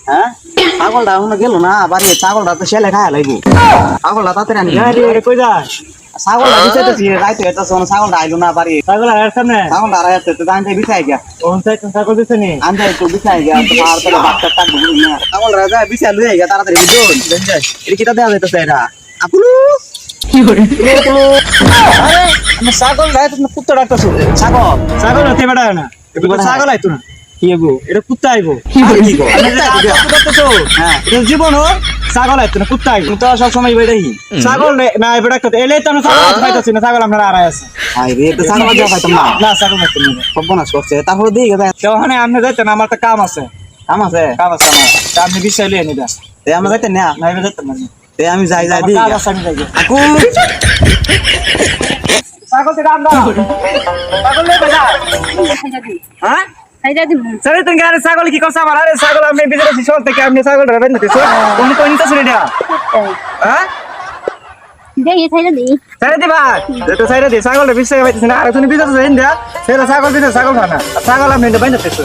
হ্যাঁ ছাগলটা এখনো গেল না বাড়ি ছাগলটা তো শেলে খায় লাগবো ছাগলটা তাড়াতাড়ি আনি কই যায় ছাগলটা বিছাইতেছি রাইতে এটাছে ছাগলটা আইলো না বাড়ি ছাগল আর সামনে ছাগলটা আর আসতে তো জানতে বিছাই গিয়া কোন সাইড ছাগল দিছে নি আনতে একটু বিছাই গিয়া তোমার তো বাচ্চা টাকবো না ছাগলটা যায় বিছাই লুই গিয়া তাড়াতাড়ি বুঝুন এটা কিটা দেয়া যাইতেছে এটা আপুলু কি করে আরে আমি ছাগল রাইত কুত্তা ডাকতেছো ছাগল ছাগল হতে বেড়া না এবার ছাগল আইতো না কি গো এটা কুত্তা আইবো কি গো হ্যাঁ এটা জীবন হোক ছাগল আইতো না কুত্তা আইবো তুমি তো সব সময় বেড়াই ছাগল না এবারে কথা এলে তো ছাগল পাইতাছি না ছাগল আমরা আড়াই আছে আই রে তো ছাগল যা পাইতাম না না ছাগল পাইতাম না সর্বনাশ করছে তারপরে দিয়ে গেছে তো ওখানে আপনি যাইতেন আমার তো কাম আছে কাম আছে আমার তা আপনি বিষয় লিয়ে নিবেন তে আমরা যাইতে না না এবার যাইতেন না তে আমি যাই যাই আমার দিই কাজ আছে আমি যাই আকু ছাগল থেকে আমরা ছাগল নিয়ে বেজা হ্যাঁ সরে তুমি আরে ছাগল কি করছ আমার আরে ছাগল আমি বিজনেস শহর থেকে আপনি ছাগল ধরবেন না তো কোন কোন নিতে শুনে দেয়া হ্যাঁ সাইড দিবা তো সাইড দি ছাগল বিশ টাকা পাইতেছ না আর তুমি বিজনেস দেন দেয়া সেটা ছাগল দিতে ছাগল খানা ছাগল আপনি বাইন দিতেছ